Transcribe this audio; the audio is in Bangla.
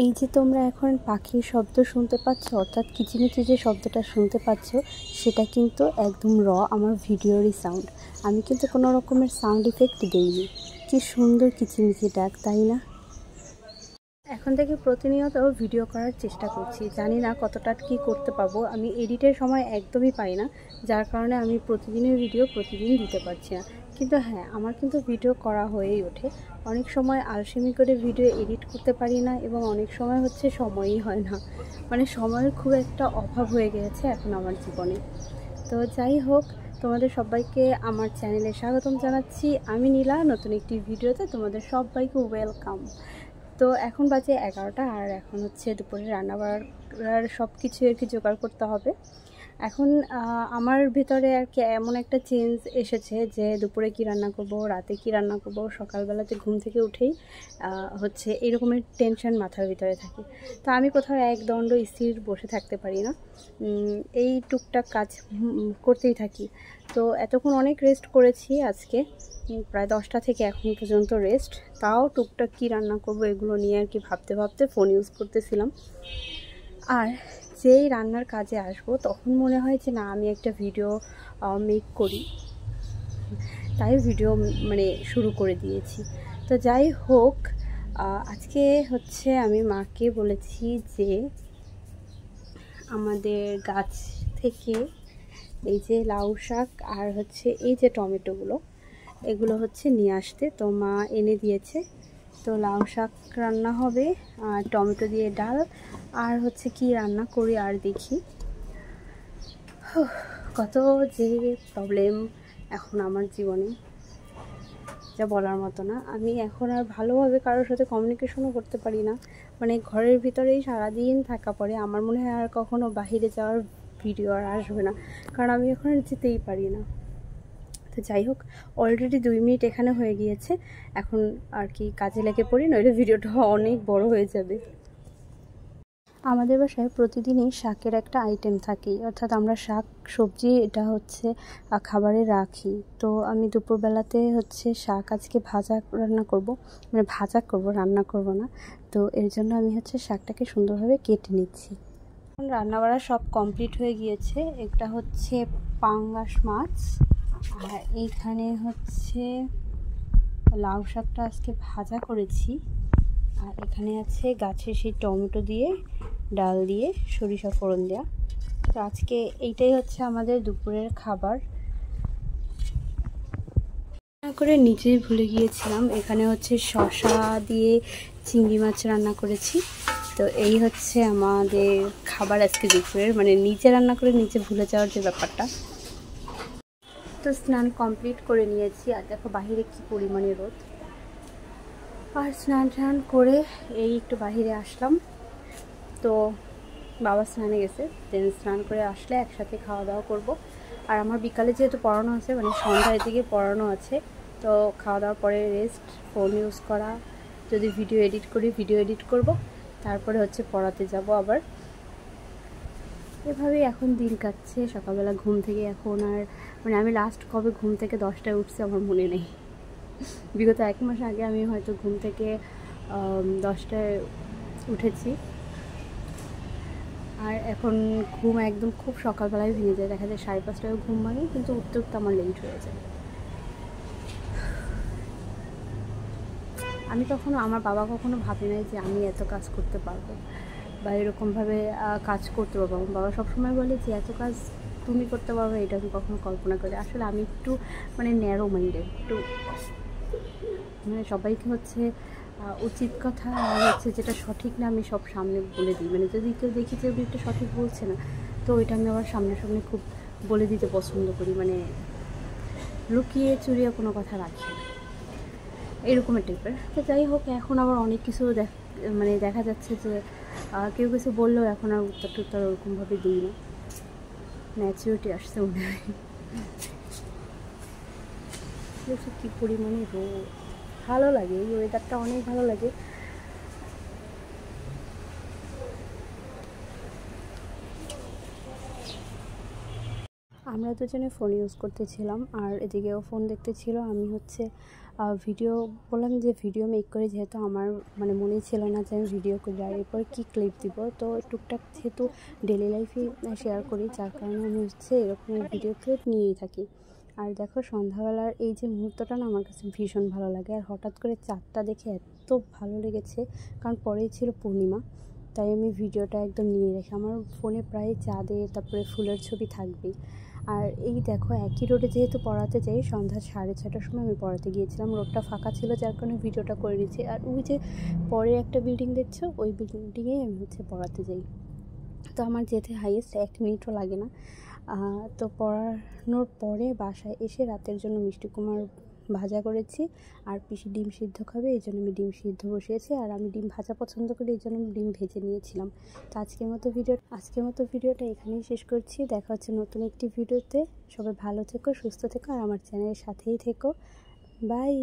এই যে তোমরা এখন পাখির শব্দ শুনতে পাচ্ছ, অর্থাৎ কিচিমিচি যে শব্দটা শুনতে পাচ্ছ, সেটা কিন্তু একদম আমার ভিডিওরই সাউন্ড। আমি কিন্তু কোনো রকমের সাউন্ড ইফেক্ট দিইনি। কি সুন্দর কিচিমিচি ডাক, তাই না? এখন থেকে প্রতিনিয়ত ভিডিও করার চেষ্টা করছি, জানি না কতটা কি করতে পারবো। আমি এডিটের সময় একদমই পাই না, যার কারণে আমি প্রতিদিনের ভিডিও প্রতিদিন দিতে পারছি না। কিন্তু হ্যাঁ, আমার কিন্তু ভিডিও করা হয়েই ওঠে। অনেক সময় আলসেমি করে ভিডিও এডিট করতে পারি না, এবং অনেক সময় হচ্ছে সময়ই হয় না। মানে সময়ের খুব একটা অভাব হয়ে গেছে এখন আমার জীবনে। তো যাই হোক, তোমাদের সবাইকে আমার চ্যানেলে স্বাগতম জানাচ্ছি। আমি নীলা, নতুন একটি ভিডিওতে তোমাদের সবাইকে ওয়েলকাম। তো এখন বাজে 11টা, আর এখন হচ্ছে দুপুরে রান্না বাড়ার সব কিছু আর কি জোগাড় করতে হবে। এখন আমার ভিতরে আর কি এমন একটা চেঞ্জ এসেছে যে দুপুরে কি রান্না করব, রাতে কি রান্না করব, সকালবেলাতে ঘুম থেকে উঠেই হচ্ছে এরকমের টেনশন মাথার ভিতরে থাকে। তো আমি কোথাও একদণ্ড স্থির বসে থাকতে পারি না, এই টুকটাক কাজ করতেই থাকি। তো এতক্ষণ অনেক রেস্ট করেছি, আজকে প্রায় 10টা থেকে এখন পর্যন্ত রেস্ট। তাও টুকটাক কী রান্না করব এগুলো নিয়ে আর কি ভাবতে ভাবতে ফোন ইউজ করতেছিলাম। আর যেই রান্নার কাজে আসবো তখন মনে হয় যে না, আমি একটা ভিডিও মেক করি, তাই ভিডিও মানে শুরু করে দিয়েছি। তো যাই হোক, আজকে হচ্ছে আমি মাকে বলেছি যে আমাদের গাছ থেকে এই যে লাউ শাক আর হচ্ছে এই যে টমেটোগুলো, এগুলো হচ্ছে নিয়ে আসতে। তো মা এনে দিয়েছে। তো লাউ শাক রান্না হবে, আর টমেটো দিয়ে ডাল, আর হচ্ছে কি রান্না করি আর দেখি। কত যে প্রবলেম এখন আমার জীবনে, যা বলার মতো না। আমি এখন আর ভালোভাবে কারোর সাথে কমিউনিকেশনও করতে পারি না। মানে ঘরের ভিতরেই সারাদিন থাকা পড়ে। আমার মনে হয় আর কখনো বাহিরে যাওয়ার ভিডিও আর আসবে না, কারণ আমি এখন আর যেতেই পারি না। তো যাই হোক, অলরেডি 2 মিনিট এখানে হয়ে গিয়েছে। এখন আর কি কাজে লেগে পড়ি, নইলে ভিডিওটা অনেক বড় হয়ে যাবে। আমাদের বাসায় প্রতিদিনই শাকের একটা আইটেম থাকেই, অর্থাৎ আমরা শাক সবজি এটা হচ্ছে খাবারে রাখি। তো আমি দুপুরবেলাতে হচ্ছে শাক আজকে রান্না করব, মানে ভাজা করব, রান্না করব না। তো এর জন্য আমি হচ্ছে শাকটাকে সুন্দরভাবে কেটে নিচ্ছি। এখন রান্নাবাড়া সব কমপ্লিট হয়ে গিয়েছে। এটা হচ্ছে পাঙ্গাস মাছ, আর এইখানে হচ্ছে লাউ শাকটা আজকে ভাজা করেছি, আর এখানে আছে গাছের সেই টমেটো দিয়ে ডাল দিয়ে সরিষা ফোড়ন দেওয়া। তো আজকে এইটাই হচ্ছে আমাদের দুপুরের খাবার। রান্না করে নিজেই ভুলে গিয়েছিলাম, এখানে হচ্ছে শসা দিয়ে চিংড়ি মাছ রান্না করেছি। তো এই হচ্ছে আমাদের খাবার আজকে দুপুরের, মানে নিজে রান্না করে নিজে ভুলে যাওয়ার যে ব্যাপারটা। তো স্নান কমপ্লিট করে নিয়েছি, আর দেখো বাহিরে কি পরিমাণে রোদ। আর স্নান করে এই একটু বাহিরে আসলাম। তো বাবা স্নানে গেছে, দেন স্নান করে আসলে একসাথে খাওয়া দাওয়া করব। আর আমার বিকালে যেহেতু পড়ানো আছে, মানে সন্ধ্যার দিকে পড়ানো আছে, তো খাওয়া দাওয়ার পরে রেস্ট, ফোন ইউজ করা, যদি ভিডিও এডিট করি ভিডিও এডিট করব, তারপরে হচ্ছে পড়াতে যাব আবার। এভাবেই এখন দিন কাটছে। সকালবেলা ঘুম থেকে এখন আর মানে আমি লাস্ট কবে ঘুম থেকে 10টায় উঠছি আমার মনে নেই। বিগত 1 মাস আগে আমি হয়তো ঘুম থেকে 10টায় উঠেছি, আর এখন ঘুম একদম খুব সকালবেলায় ভেঙে যায়। দেখা যায় 5:30টায় ঘুম ভাঙে, কিন্তু উঠতে উঠতে আমার লেট হয়ে যায়। আমার বাবা কখনো ভাবে নাই যে আমি এত কাজ করতে পারবো বা এরকমভাবে কাজ করতে পারবো। আমার বাবা সবসময় বলে যে এত কাজ তুমি করতে পারবে, এটা আমি কখনো কল্পনা করি। আসলে আমি একটু মানে ন্যারো মাইন্ডেড, একটু মানে সবাইকে হচ্ছে উচিত কথা আর হচ্ছে যেটা সঠিক না, আমি সব সামনে বলে দিই। মানে যদি কেউ দেখি যে এটা সঠিক বলছে না, তো ওইটা আমি আবার সামনে খুব বলে দিতে পছন্দ করি। মানে লুকিয়ে চুরিয়ে কোনো কথা রাখি না, এরকমের টাইপের। তো যাই হোক, এখন আবার অনেক কিছু মানে দেখা যাচ্ছে যে কেউ কিছু বললেও এখন আর উত্তর ওরকমভাবে দিই না, ম্যাচিউরিটি আসছে মনে হয়। কী পরিমাণে রোদ, ভালো লাগে, এই ওয়েদারটা অনেক ভালো লাগে। আমরা দুজনে ফোন ইউজ করতেছিলাম, আর এদিকেও ফোন দেখতেছিল। আমি হচ্ছে ভিডিও বললাম যে ভিডিও মেক করে, যেহেতু আমার মানে মনেই ছিল না যে আমি ভিডিও করি আর এরপরে কী ক্লিপ দিব। তো টুকটাক যেহেতু ডেলি লাইফে শেয়ার করি, যার কারণে আমি এরকম ভিডিও ক্লিপ নিয়েই থাকি। আর দেখো সন্ধ্যাবেলার এই যে মুহূর্তটা না আমার কাছে ভীষণ ভালো লাগে। আর হঠাৎ করে চাঁদটা দেখে এত ভালো লেগেছে, কারণ পরেই ছিল পূর্ণিমা, তাই আমি ভিডিওটা একদম নিয়ে রেখে, আমার ফোনে প্রায় চাঁদের তারপরে ফুলের ছবি থাকবেই। আর এই দেখো একই রোডে যেহেতু পড়াতে যাই, সন্ধ্যা 6:30টার সময় আমি পড়াতে গিয়েছিলাম, রোডটা ফাঁকা ছিল যার কারণে ভিডিওটা করে নিয়েছি। আর ওই যে পরে একটা বিল্ডিং দেখছো, ওই বিল্ডিংয়েই আমি পড়াতে যাই। তো আমার যেতে হাইয়েস্ট 1 মিনিটও লাগে না। তো পড়ানোর পরে বাসায় এসে রাতের জন্য মিষ্টি কুমড়া ভাজা করেছি, আর পিসি ডিম সিদ্ধ খাবে, এই জন্য আমি ডিম সিদ্ধ বসিয়েছি। আর আমি ডিম ভাজা পছন্দ করি, এই জন্য ডিম ভেজে নিয়েছিলাম। তো আজকের মতো ভিডিওটা এখানেই শেষ করছি। দেখা হচ্ছে নতুন একটি ভিডিওতে। সবাই ভালো থেকো, সুস্থ থেকো, আর আমার চ্যানেলের সাথেই থেকো। বাই।